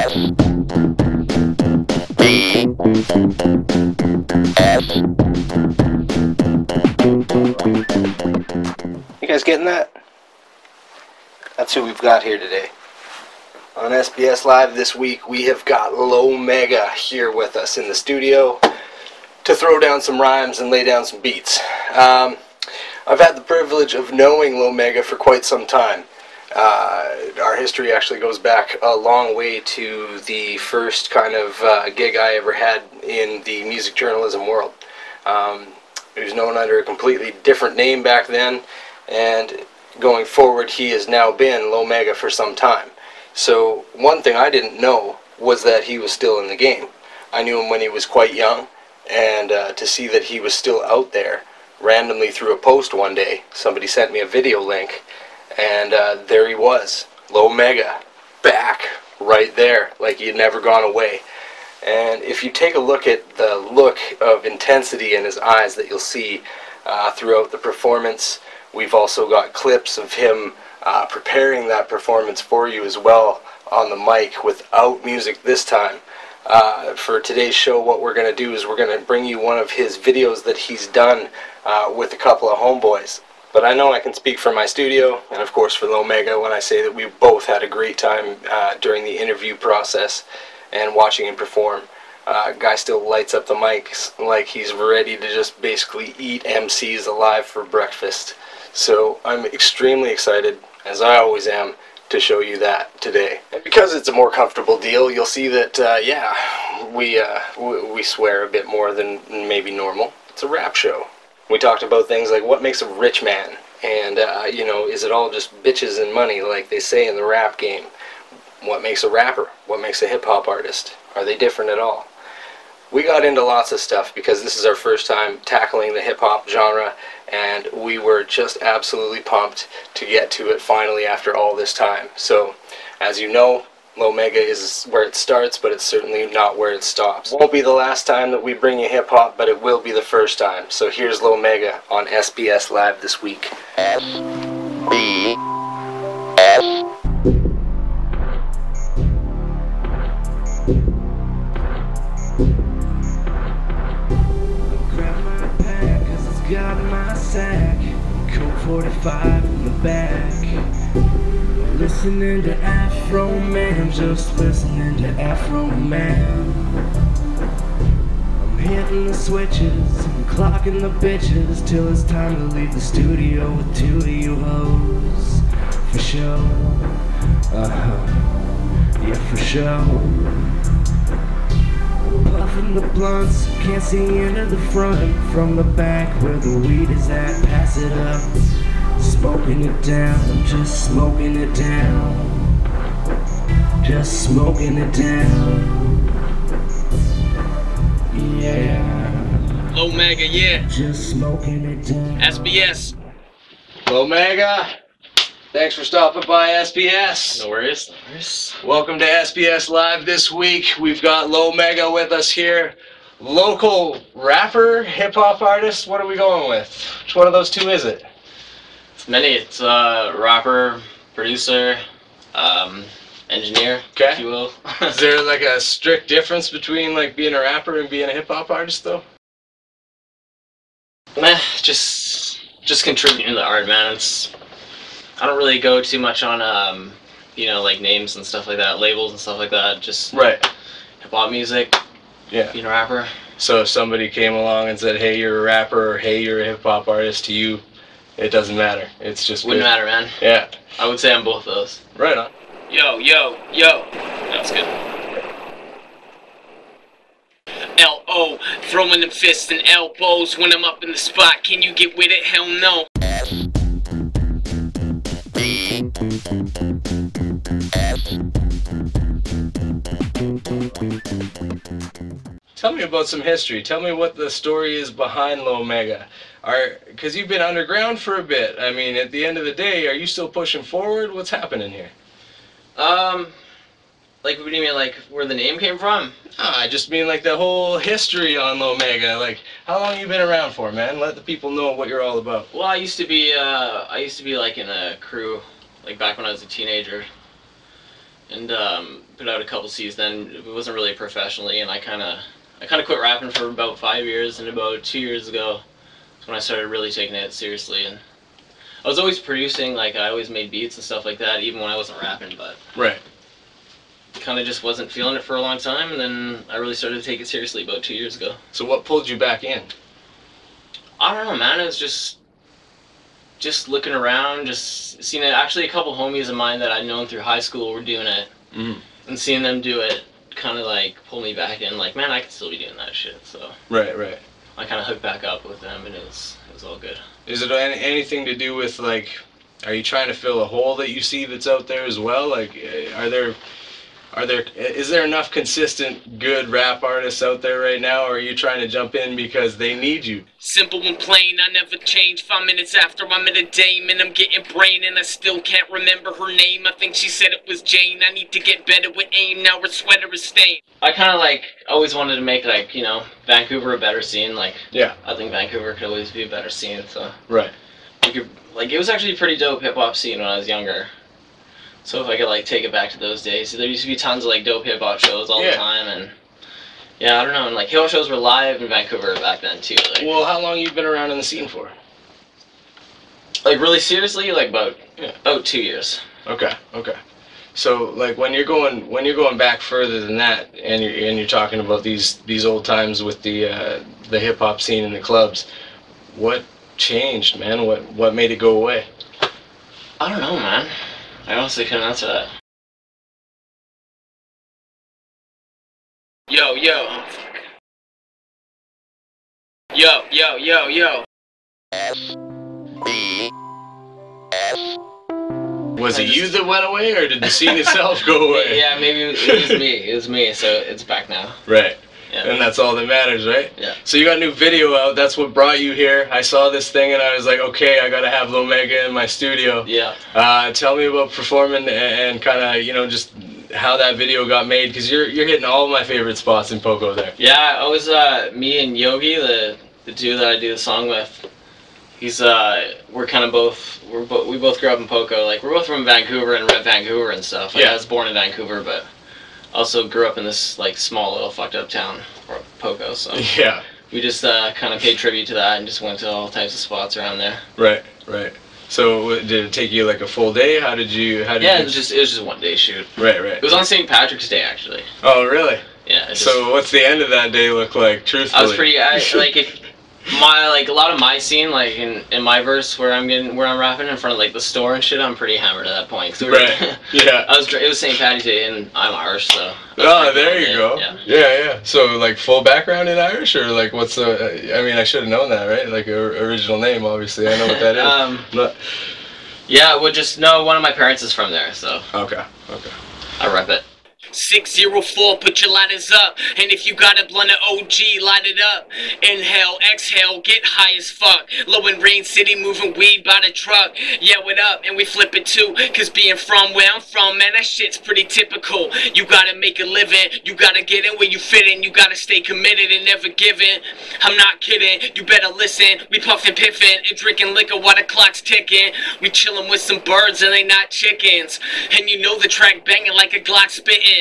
You guys getting that? That's who we've got here today. On SBS Live this week, we have got LoMEGA here with us in the studio to throw down some rhymes and lay down some beats. I've had the privilege of knowing LoMEGA for quite some time. Our history actually goes back a long way to the first kind of gig I ever had in the music journalism world. He was known under a completely different name back then, and going forward he has now been LoMEGA for some time. So one thing I didn't know was that he was still in the game. I knew him when he was quite young, and to see that he was still out there, randomly through a post one day, somebody sent me a video link, and there he was, LoMEGA, back right there, like he had never gone away. And if you take a look at the look of intensity in his eyes that you'll see throughout the performance, we've also got clips of him preparing that performance for you as well on the mic without music this time. For today's show, what we're going to do is we're going to bring you one of his videos that he's done with a couple of homeboys. But I know I can speak for my studio, and of course for LoMEGA, when I say that we both had a great time during the interview process and watching him perform. Guy still lights up the mics like he's ready to just basically eat MCs alive for breakfast. So I'm extremely excited, as I always am, to show you that today. And because it's a more comfortable deal, you'll see that, yeah, we swear a bit more than maybe normal. It's a rap show. We talked about things like what makes a rich man, and, you know, is it all just bitches and money like they say in the rap game? What makes a rapper? What makes a hip-hop artist? Are they different at all? We got into lots of stuff because this is our first time tackling the hip-hop genre, and we were just absolutely pumped to get to it finally after all this time. So, as you know, LoMEGA is where it starts, but it's certainly not where it stops. Won't be the last time that we bring you hip-hop, but it will be the first time. So here's LoMEGA on SBS Live this week. SBS. Got my sack, Coke 45 in the back. Listening to Afro Man, just listening to Afro Man. I'm hitting the switches, I'm clocking the bitches till it's time to leave the studio with two of you hoes. For sure, yeah, for sure. Puffing the blunts, can't see into the front. From the back where the weed is at, pass it up. Smoking it down, I'm just smoking it down. Just smoking it down. Yeah. LoMEGA, yeah. Just smoking it down. SBS. LoMEGA, thanks for stopping by SBS. No worries, no worries. Welcome to SBS Live this week. We've got LoMEGA with us here. Local rapper, hip-hop artist, what are we going with? Which one of those two is it? It's many. It's rapper, producer, engineer, Okay. if you will. Is there like a strict difference between like being a rapper and being a hip-hop artist though? Meh, just contributing to the art, man. I don't really go too much on you know, like names and stuff like that, labels and stuff like that. Just Right. hip-hop music, Yeah. being a rapper. So if somebody came along and said, hey, you're a rapper, or hey, you're a hip-hop artist, to you, it doesn't matter. It's just Wouldn't good. matter, man. Yeah. I would say I'm both those. Right on. Yo, yo, yo. That's good. L.O. Throwing them fists and elbows when I'm up in the spot. Can you get with it? Hell no. Tell me about some history. Tell me what the story is behind LoMEGA. Because you've been underground for a bit. I mean, at the end of the day, are you still pushing forward? What's happening here? Like, what do you mean, like, where the name came from? I just mean like the whole history on LoMEGA. Like, how long you been around for, man? Let the people know what you're all about. Well, I used to be like in a crew, like back when I was a teenager. And put out a couple CDs. Then it wasn't really professionally, and I kind of quit rapping for about 5 years, and about 2 years ago is when I started really taking it seriously. And I was always producing, like I always made beats and stuff like that, even when I wasn't rapping, but Right. kind of just wasn't feeling it for a long time, and then I really started to take it seriously about 2 years ago. So what pulled you back in? I don't know, man. It was just looking around, just seeing it. Actually, a couple homies of mine that I'd known through high school were doing it, and seeing them do it kind of like pulled me back in. Like, man, I could still be doing that shit. So Right. I kind of hooked back up with them, and it was all good. Is it anything to do with, like, are you trying to fill a hole that you see that's out there as well? Like, is there enough consistent good rap artists out there right now, or are you trying to jump in because they need you? Simple and plain, I never change. 5 minutes after I met a dame and I'm getting brain, and I still can't remember her name. I think she said it was Jane. I need to get better with aim, now her sweater is stained. I kind of like always wanted to make, like, you know, Vancouver a better scene. Like, Yeah. I think Vancouver could always be a better scene. So Right. we could, like, it was actually a pretty dope hip hop scene when I was younger. So if I could like take it back to those days, there used to be tons of like dope hip hop shows all the time, and yeah, I don't know, and like hip hop shows were live in Vancouver back then too. Like, Well, how long you been around in the scene for? like really seriously, like about 2 years. Okay. So, like, when you're going back further than that, and you're talking about these old times with the hip hop scene in the clubs, what changed, man? What made it go away? I don't know, man. I honestly couldn't answer that. Yo. Was it you that went away, or did the scene itself go away? Yeah, maybe it was me. So it's back now. Right. Yeah. And that's all that matters, right? Yeah. So you got a new video out. That's what brought you here. I saw this thing and I was like, okay, I gotta have LoMEGA in my studio. Yeah. Tell me about performing and kind of, you know, just how that video got made, because you're hitting all of my favorite spots in Poco there. Yeah, it was me and Yogi, the dude that I do the song with. He's we both grew up in Poco. Like, we're both from Vancouver and Red Vancouver and stuff. Like, Yeah. I was born in Vancouver, but also grew up in this like small little fucked up town, Poco. So Yeah. we just kind of paid tribute to that and just went to all types of spots around there. Right. So did it take you like a full day? How did you? It was just a 1 day shoot. Right. It was on St. Patrick's Day, actually. Oh, really? Yeah. So what's the end of that day look like, truthfully? I was pretty like if a lot of my scene, like in my verse where I'm rapping in front of like the store and shit, I'm pretty hammered at that point. Right. Yeah. It was St. Patty's Day and I'm Irish, so. Oh, there you go. Yeah. So like full background in Irish, or like what's the? I mean, I should have known that, right? Like original name, obviously. I know what that is. Yeah, well, just no. One of my parents is from there, so. Okay. I rep it. 604, put your lighters up. And if you got a blunt of OG, light it up. Inhale, exhale, get high as fuck. Low in Rain City, moving weed by the truck. Yeah, what up? And we flip it too. Cause being from where I'm from, man, that shit's pretty typical. You gotta make a living. You gotta get in where you fit in. You gotta stay committed and never give in. I'm not kidding. You better listen. We puffin', piffin', and drinking liquor while the clock's ticking. We chillin' with some birds and they not chickens. And you know the track banging like a Glock spittin'.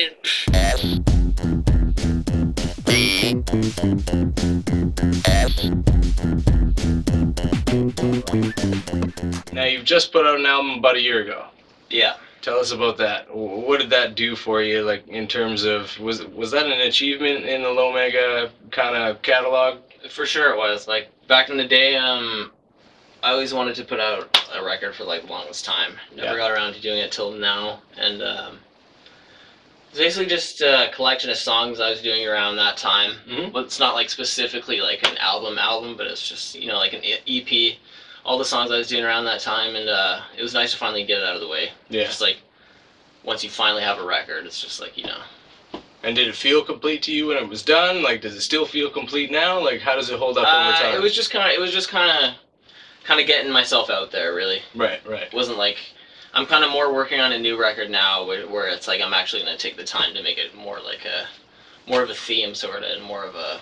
Now you've just put out an album about a year ago. Yeah. Tell us about that. What did that do for you, like in terms of, was that an achievement in the LoMEGA kind of catalog? For sure it was. Like, back in the day, I always wanted to put out a record for like the longest time. Never got around to doing it till now, and it's basically just a collection of songs I was doing around that time. But it's not like specifically like an album, but it's just, you know, like an EP. All the songs I was doing around that time, and it was nice to finally get it out of the way. Yeah. Just like, once you finally have a record, it's just like, you know. And did it feel complete to you when it was done? Like, does it still feel complete now? Like, how does it hold up over time? It was just kind of getting myself out there, really. Right. It wasn't like, I'm kind of more working on a new record now, where it's like I'm actually gonna take the time to make it more of a theme sort of, and more of a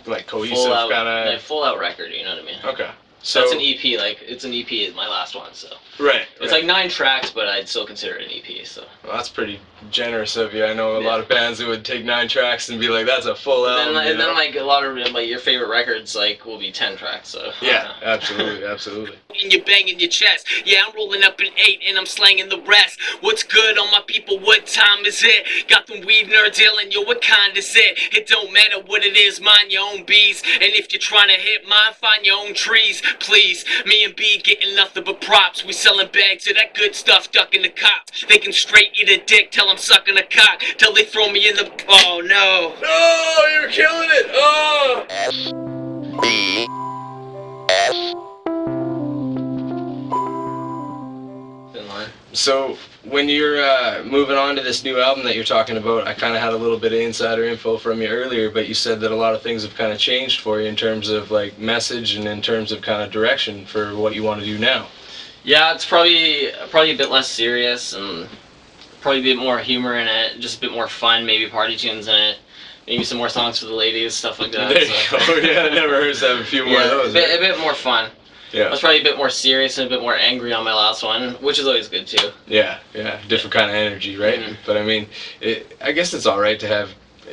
like cohesive kind of full out record. You know what I mean? Okay. So that's an EP. Like it's an EP is my last one. So right. It's like 9 tracks, but I'd still consider it an EP. So well, that's pretty generous of you. I know a lot of bands that would take 9 tracks and be like, "That's a full album." And then like a lot of like your favorite records like will be 10 tracks. So yeah, absolutely, absolutely. And you're banging your chest. Yeah, I'm rolling up an 8 and I'm slanging the rest. What's good on my people? What time is it? Got them weed nerds yelling, yo, what kind is it? It don't matter what it is, mind your own bees. And if you're trying to hit mine, find your own trees, please. Me and B getting nothing but props. We selling bags of that good stuff, ducking the cops. They can straight eat a dick till I'm sucking a cock. Till they throw me in the... Oh, no. No, you're killing it. Oh. So when you're moving on to this new album that you're talking about, I kind of had a little bit of insider info from you earlier, but you said that a lot of things have kind of changed for you in terms of like message and in terms of kind of direction for what you want to do now. Yeah, it's probably a bit less serious and probably a bit more humor in it, just a bit more fun, maybe party tunes in it. Maybe some more songs for the ladies, stuff like that. There you go. Yeah, it never hurts to have a few more of those. A bit more fun. Yeah. I was probably a bit more serious and a bit more angry on my last one, which is always good too. Yeah, different kind of energy, right? Mm-hmm. But I mean, I guess it's all right to have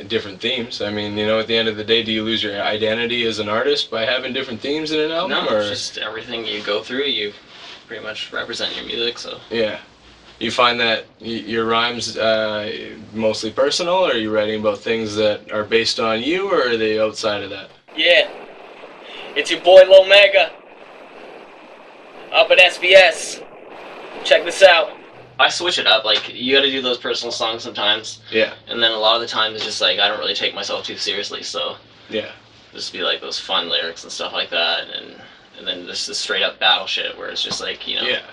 different themes. I mean, you know, at the end of the day, do you lose your identity as an artist by having different themes in an album? No, or? it's just everything you go through, you pretty much represent your music, so. Yeah. You find that your rhymes mostly personal, or are you writing about things that are based on you, or are they outside of that? Yeah. It's your boy LoMEGA. Up at SBS. Check this out. I switch it up, like, you gotta do those personal songs sometimes. Yeah. And then a lot of the times it's just like, I don't really take myself too seriously, so. Yeah. Just be like those fun lyrics and stuff like that, and then just the straight up battle shit where it's just like, you know. Yeah.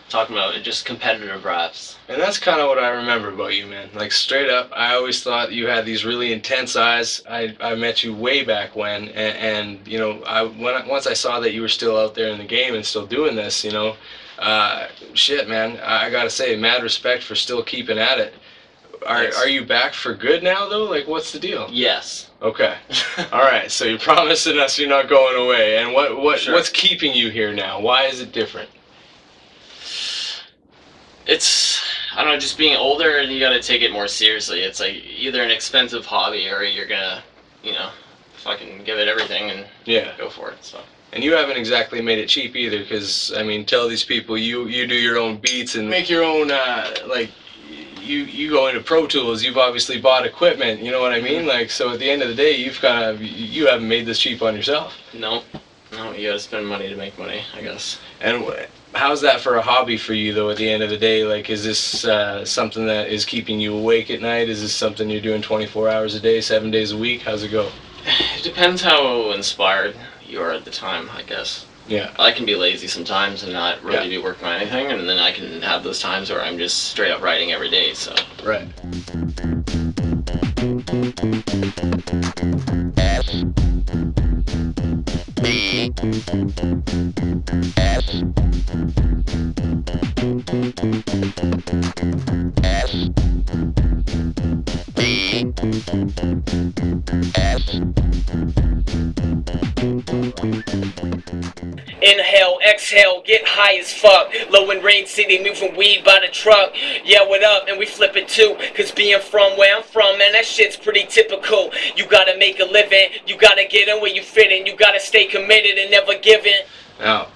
Talking about just competitive raps. And that's kind of what I remember about you, man. Like, straight up, I always thought you had these really intense eyes. I met you way back when, and you know, once I saw that you were still out there in the game and still doing this, you know, shit, man, I gotta say, mad respect for still keeping at it. Are you back for good now, though? Like, what's the deal? Yes. Okay. All right. So you're promising us you're not going away, and what's keeping you here now? Why is it different? It's, I don't know, just being older and you gotta take it more seriously. It's like either an expensive hobby or you're gonna, you know, fucking give it everything and go for it, so. And you haven't exactly made it cheap either, because, I mean, tell these people you do your own beats and make your own, like, you go into Pro Tools, you've obviously bought equipment, you know what I mean? Like, so at the end of the day, you haven't made this cheap on yourself. No, you gotta spend money to make money, I guess. And how's that for a hobby for you, though, at the end of the day? Like, is this something that is keeping you awake at night? Is this something you're doing 24 hours a day, 7 days a week? How's it go? It depends how inspired you are at the time, I guess. Yeah. I can be lazy sometimes and not really be working on anything, and then I can have those times where I'm just straight up writing every day, so. Right. Inhale, exhale, get high as fuck. Low in Rain City, moving weed by the truck. Yeah, what up? And we flip it too. Cause being from where I'm from, man, that shit's pretty typical. You gotta make a living, you gotta get in where you fit in, you gotta stay committed and never give in. Now,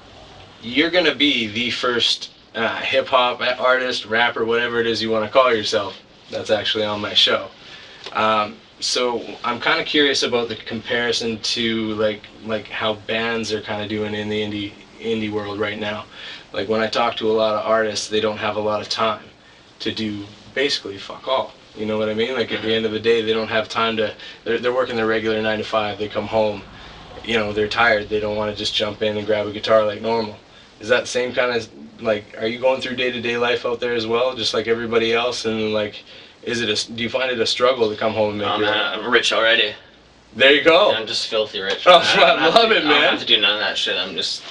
you're gonna be the first hip-hop artist, rapper, whatever it is you want to call yourself, that's actually on my show. So I'm kind of curious about the comparison to like how bands are kind of doing in the indie world right now. Like, when I talk to a lot of artists, they don't have a lot of time to do basically fuck all. You know what I mean? Like, at the end of the day, they don't have time to. They're working their regular 9 to 5. They come home, you know, they're tired. They don't want to just jump in and grab a guitar like normal. Is that the same kind of, like, are you going through day-to-day life out there as well, just like everybody else? And like, do you find it a struggle to come home and make your man, I'm rich already. There you go. I'm just filthy rich. Oh, I love it, man. I don't have to do none of that shit. I'm just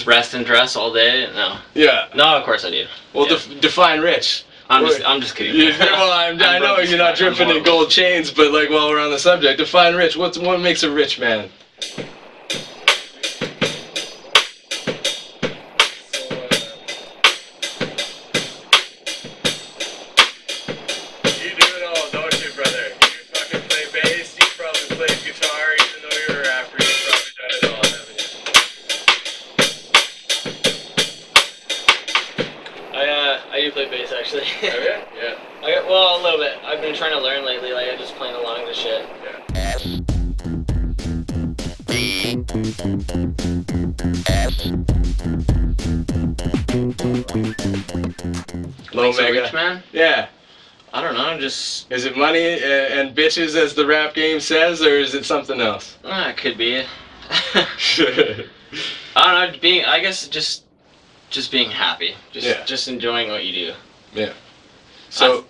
rest and dress all day. No. Yeah. No, of course I do. Well, define rich. I'm just kidding. Yeah, well, I know you're not dripping in gold chains, but like, while we're on the subject, define rich. What makes a rich man? little bit. I've been trying to learn lately, like I'm just playing along to shit. LoMEGA, man? Yeah. I don't know, just... Is it money and bitches as the rap game says, or is it something else? It could be. I don't know, I guess just being happy. Just enjoying what you do. Yeah. So,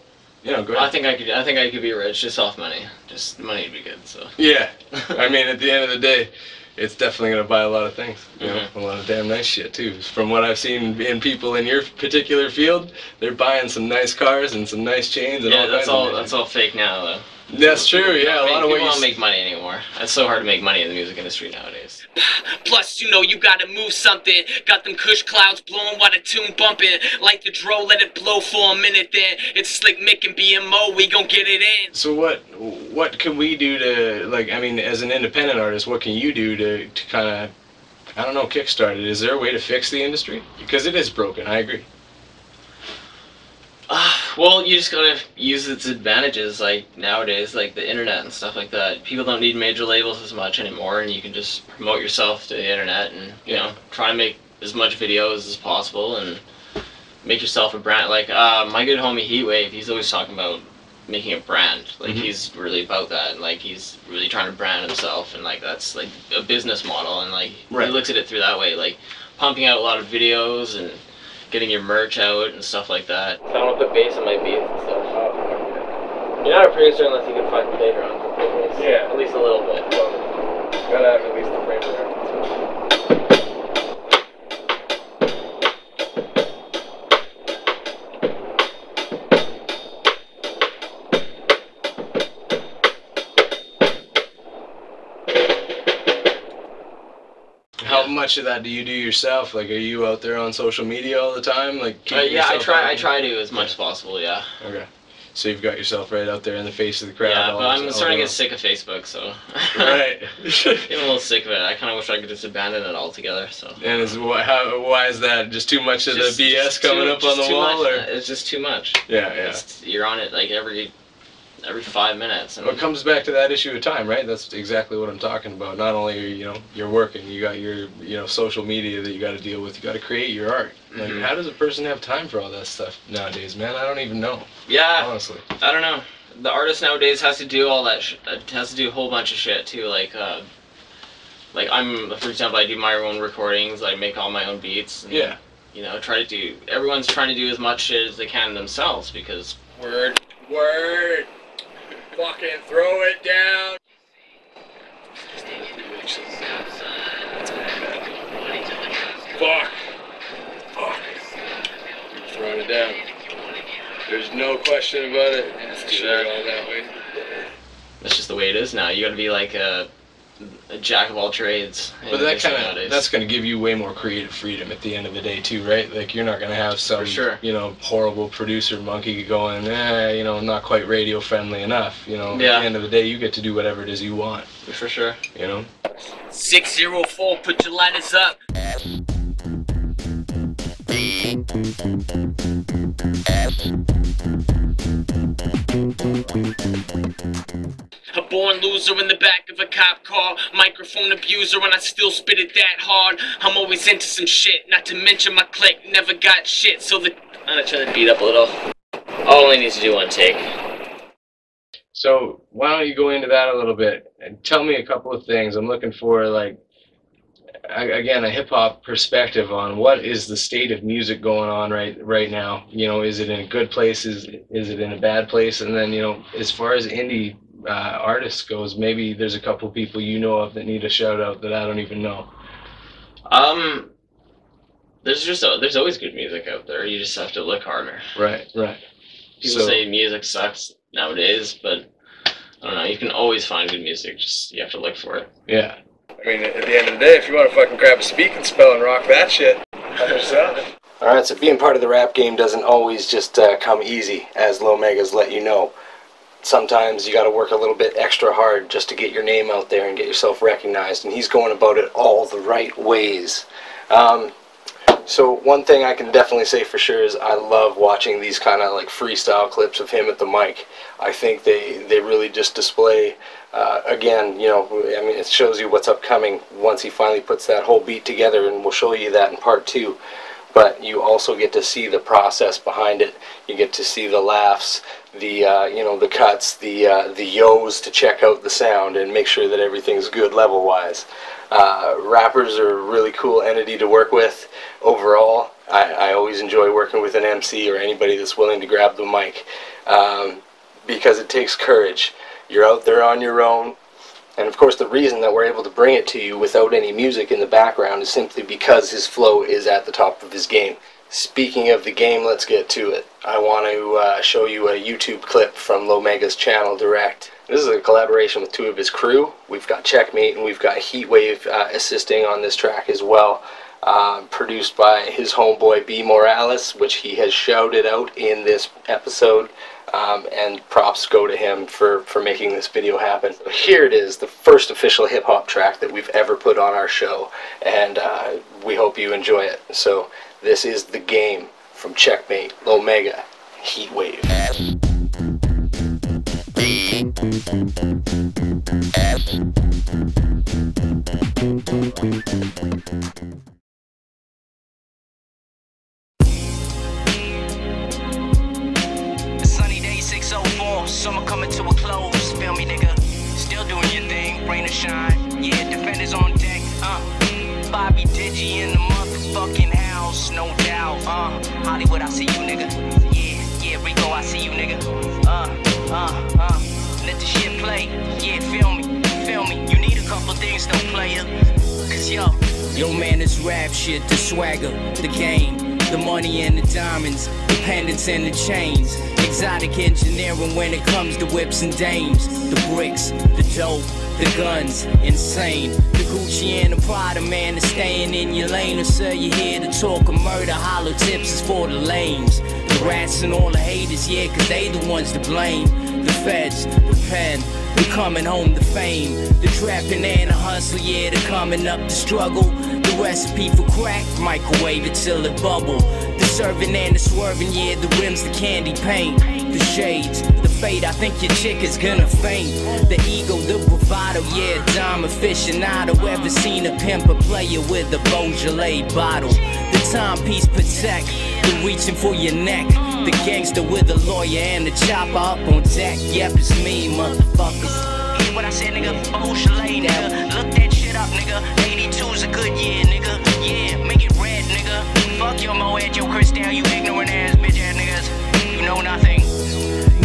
go ahead. I think I could be rich just off money. Just money would be good, so. Yeah. I mean, at the end of the day, it's definitely going to buy a lot of things. You know, a lot of damn nice shit, too. From what I've seen in people in your particular field, they're buying some nice cars and some nice chains and all kinds of that's all fake now, though. That's true, yeah. A lot of people don't make money anymore. It's so hard to make money in the music industry nowadays. Plus, you know, you gotta move something. Got them kush clouds blowing while the tune bumping. Like the dro, let it blow for a minute then. It's Slick Mick and BMO, we gon' get it in. So what can we do to, like, I mean, as an independent artist, what can you do to kind of, I don't know, kickstart it? Is there a way to fix the industry? Because it is broken, I agree. Well, you just gotta use its advantages, like nowadays, like the internet and stuff like that. People don't need major labels as much anymore, and you can just promote yourself to the internet and, you know, try to make as much videos as possible and make yourself a brand. Like, my good homie Heatwave, he's always talking about making a brand. Like, he's really about that, and, like, he's really trying to brand himself, and, like, that's, like, a business model, and, like, he looks at it through that way, like, pumping out a lot of videos and getting your merch out and stuff like that. I don't want to put bass on my beats and stuff. You're not a producer unless you can fucking play drums. Yeah. At least a little bit. Gotta have at least the frame there. How much of that do you do yourself? Like, are you out there on social media all the time? Like, yeah, I try to as much as possible. Yeah. Okay. So you've got yourself right out there in the face of the crowd. Yeah, but I'm starting to get sick of Facebook, so. Right. Getting a little sick of it. I kind of wish I could just abandon it altogether. So. And why is that? Just too much of the BS coming up on the wall, or? It's just too much. Yeah. You're on it like every 5 minutes. Well, it comes back to that issue of time, right? That's exactly what I'm talking about. Not only are you're working, you got your social media that you got to deal with. You got to create your art. Like, how does a person have time for all that stuff nowadays, man? I don't even know. Yeah, honestly, I don't know. The artist nowadays has to do all that. Has to do a whole bunch of shit too. Like for example, I do my own recordings. I make all my own beats. And, everyone's trying to do as much shit as they can themselves because word. Fucking throw it down. Fuck. Throwing it down. There's no question about it. Let's do that all that way. That's just the way it is now. You gotta be like a jack of all trades. But that's gonna give you way more creative freedom at the end of the day too, right? Like, you're not gonna have some horrible producer monkey going, not quite radio friendly enough. At the end of the day, you get to do whatever it is you want. For sure. 604, put your lighters up. A born loser in the back of a cop car, microphone abuser, and I still spit it that hard. I'm always into some shit, not to mention my clique never got shit, so I'm gonna turn the beat up a little. All only needs to do one take. So why don't you go into that a little bit and tell me a couple of things. I'm looking for, like, again, a hip-hop perspective on what is the state of music going on right now. Is it in a good place? Is it in a bad place? And then, as far as indie artists goes, maybe there's a couple people you know of that need a shout out that I don't even know. There's always good music out there. You just have to look harder. Right. People say music sucks nowadays, but I don't know. You can always find good music. Just you have to look for it. Yeah. I mean, at the end of the day, if you want to fucking grab a speaking spell and rock that shit, Alright, so being part of the rap game doesn't always just come easy, as LoMEGA's let you know. Sometimes you got to work a little bit extra hard just to get your name out there and get yourself recognized, and he's going about it all the right ways. So one thing I can definitely say for sure is I love watching these kind of like freestyle clips of him at the mic. I think they really just display, again, you know, I mean, it shows you what's upcoming once he finally puts that whole beat together, and we'll show you that in part 2. But you also get to see the process behind it. You get to see the laughs, the you know, the cuts, the yo's to check out the sound and make sure that everything's good level-wise. Rappers are a really cool entity to work with. Overall, I always enjoy working with an MC or anybody that's willing to grab the mic, because it takes courage. You're out there on your own. And of course, the reason that we're able to bring it to you without any music in the background is simply because his flow is at the top of his game. Speaking of the game, let's get to it. I want to show you a YouTube clip from LoMEGA's channel direct. This is a collaboration with 2 of his crew. We've got Checkmate and we've got Heatwave assisting on this track as well. Produced by his homeboy B Morales, which he has shouted out in this episode. And props go to him for making this video happen. So here it is, the first official hip-hop track that we've ever put on our show, and we hope you enjoy it. So this is The Game from Checkmate, LoMEGA, Heatwave. Summer coming to a close, feel me, nigga? Still doing your thing, rain or shine. Yeah, defenders on deck, Bobby Digi in the motherfucking house, no doubt. Hollywood, I see you, nigga. Yeah, Rico, I see you, nigga. Let the shit play. Yeah, feel me. You need a couple things, though, player. Cause yo, man, this rap shit, the swagger, the game, the money and the diamonds, the pendants and the chains. Exotic engineering when it comes to whips and dames. The bricks, the dope, the guns, insane. The Gucci and the Prada, man, is staying in your lane. Or sir, you here to talk of murder, hollow tips is for the lames. The rats and all the haters, yeah, cause they the ones to blame. The feds, the pen, the coming home to fame. The trapping and the hustle, yeah, the coming up to struggle. The recipe for crack, microwave it till it bubble. The serving and the swerving, yeah, the rims, the candy paint. The shades, the fate, I think your chick is gonna faint. The ego, the bravado, yeah, dime aficionado. Ever seen a pimp, a player with a Beaujolais bottle? The timepiece protect, the reaching for your neck. The gangster with a lawyer and the chopper up on deck. Yep, it's me, motherfuckers. Hear what I said, nigga? Beaujolais, nigga. Look that shit up, nigga. 82's a good year, nigga. Yeah, make it red, nigga. Fuck your Moet, your Cristal, you ignorant ass bitch ass niggas. You know nothing.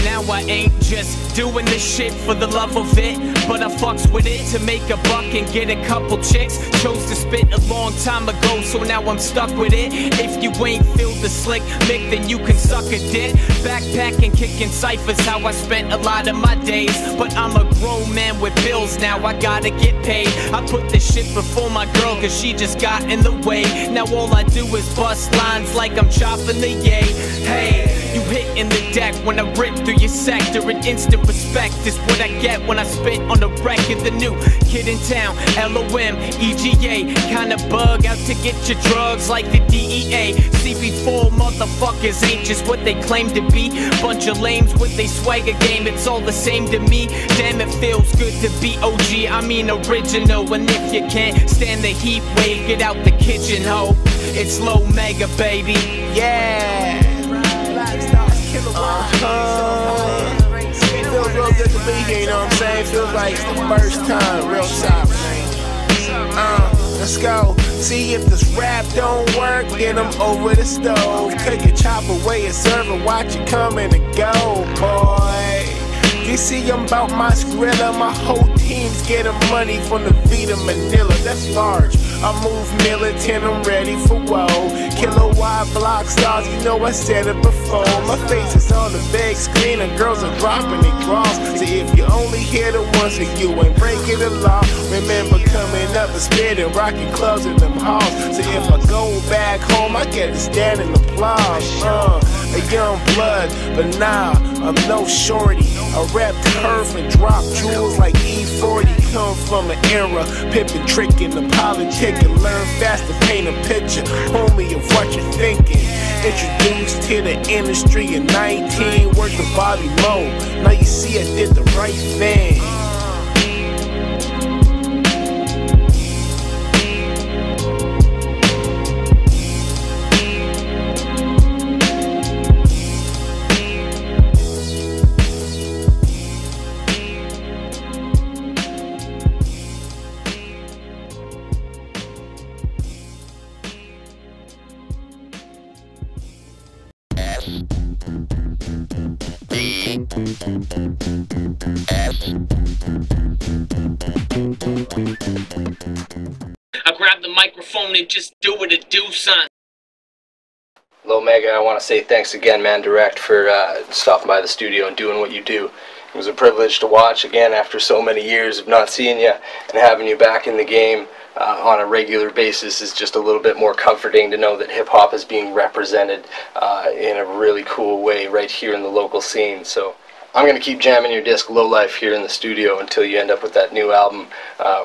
Now I ain't just doing this shit for the love of it, but I fucks with it to make a buck and get a couple chicks. Chose to spit a long time ago, so now I'm stuck with it. If you ain't feel the Slick Mick, then you can suck a dick. Backpacking, kicking ciphers, how I spent a lot of my days. But I'm a grown man with bills now, I gotta get paid. I put this shit before my girl, cause she just got in the way. Now all I do is bust lines like I'm chopping the yay. Hey, you hitting the deck when I rip through your sector. An instant respect is what I get when I spit on the record. The new kid in town, LOMEGA. Kinda bug out to get your drugs like the DEA. CP4 motherfuckers ain't just what they claim to be. Bunch of lames with they swagger game, it's all the same to me. Damn, it feels good to be OG, I mean original. And if you can't stand the heat wave, get out the kitchen, ho. It's LoMEGA, baby. Yeah. It feels real good to be here, you know what I'm saying? Feels like it's the first time, real top, man. Let's go. See if this rap don't work, get them over the stove. Cook your chop away and serve and watch it coming and go, boy. You see, I'm about my Skrilla, my whole team's getting money from the Vita Manila, that's large. I move militant, I'm ready for woe. Killer wide block stars, you know I said it before. My face is on the big screen and girls are dropping their draws. So if you only hear the ones that you ain't breaking the law, remember coming up and spitting, rocking clubs in them halls. So if I go back home, I get a standing applause. A young blood, but nah, I'm no shorty. I rap curve and drop jewels like E40. Come from an era, pippin' trickin' the politic and learn fast to paint a picture, homie, of what you're thinking. Introduced to the industry in 19, worked the Bobby Moe. Now you see I did the right thing. I grab the microphone and just do what it do, son. LoMEGA, I want to say thanks again, man, Direct, for stopping by the studio and doing what you do. It was a privilege to watch again after so many years of not seeing you, and having you back in the game on a regular basis is just a little bit more comforting to know that hip-hop is being represented in a really cool way right here in the local scene. So I'm going to keep jamming your disc Low Life here in the studio until you end up with that new album,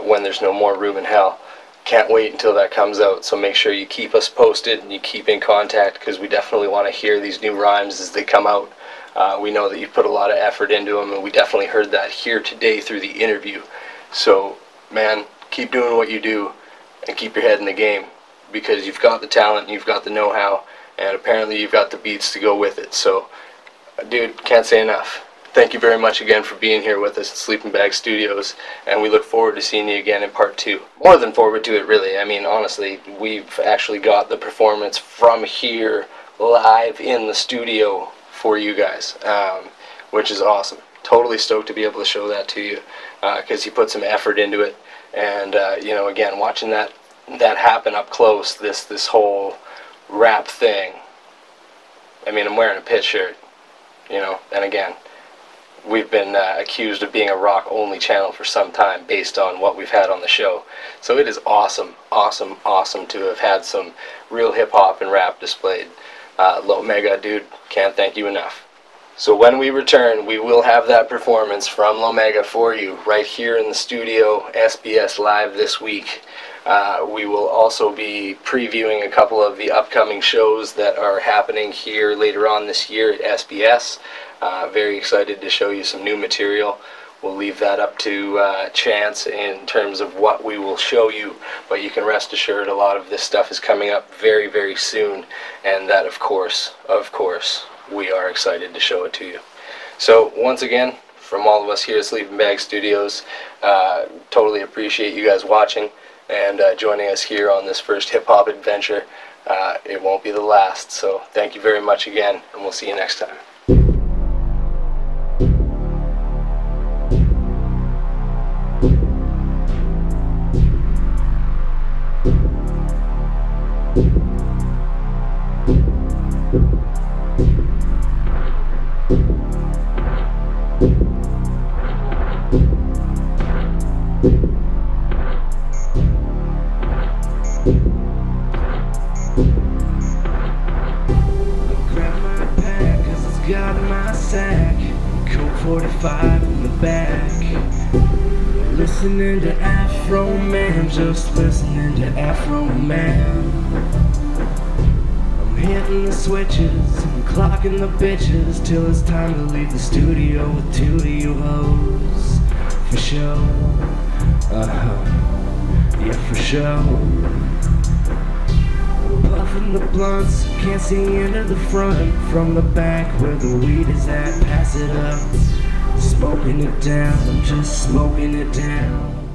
When There's No More Room in Hell. Can't wait until that comes out, so make sure you keep us posted and you keep in contact, because we definitely want to hear these new rhymes as they come out. We know that you've put a lot of effort into them, and we definitely heard that here today through the interview. So, man, keep doing what you do and keep your head in the game, because you've got the talent, you've got the know-how, and apparently you've got the beats to go with it. So, dude, can't say enough. Thank you very much again for being here with us at Sleeping Bag Studios, and we look forward to seeing you again in part 2. More than forward to it, really. I mean, honestly, we've actually got the performance from here live in the studio for you guys, which is awesome. Totally stoked to be able to show that to you, because you put some effort into it, and you know, again, watching that happen up close, this whole rap thing. I mean, I'm wearing a Pit shirt, you know, and again, we've been accused of being a rock-only channel for some time based on what we've had on the show. So it is awesome, awesome, awesome to have had some real hip-hop and rap displayed. LoMEGA, dude, can't thank you enough. So when we return, we will have that performance from LoMEGA for you right here in the studio, SBS Live this week. We will also be previewing a couple of the upcoming shows that are happening here later on this year at SBS. Very excited to show you some new material. We'll leave that up to chance in terms of what we will show you, but you can rest assured a lot of this stuff is coming up very, very soon, and that of course, we are excited to show it to you. So once again, from all of us here at Sleeping Bag Studios, totally appreciate you guys watching and joining us here on this first hip-hop adventure. It won't be the last, so thank you very much again, and we'll see you next time. Got my sack, Coke 45 in the back. Listening to Afro Man, just listening to Afro Man. I'm hitting the switches, I'm clocking the bitches till it's time to leave the studio with 2 of you hoes. For sure, yeah, for sure. Puffing the blunts, can't see into the front. From the back where the weed is at, pass it up. Smoking it down, I'm just smoking it down.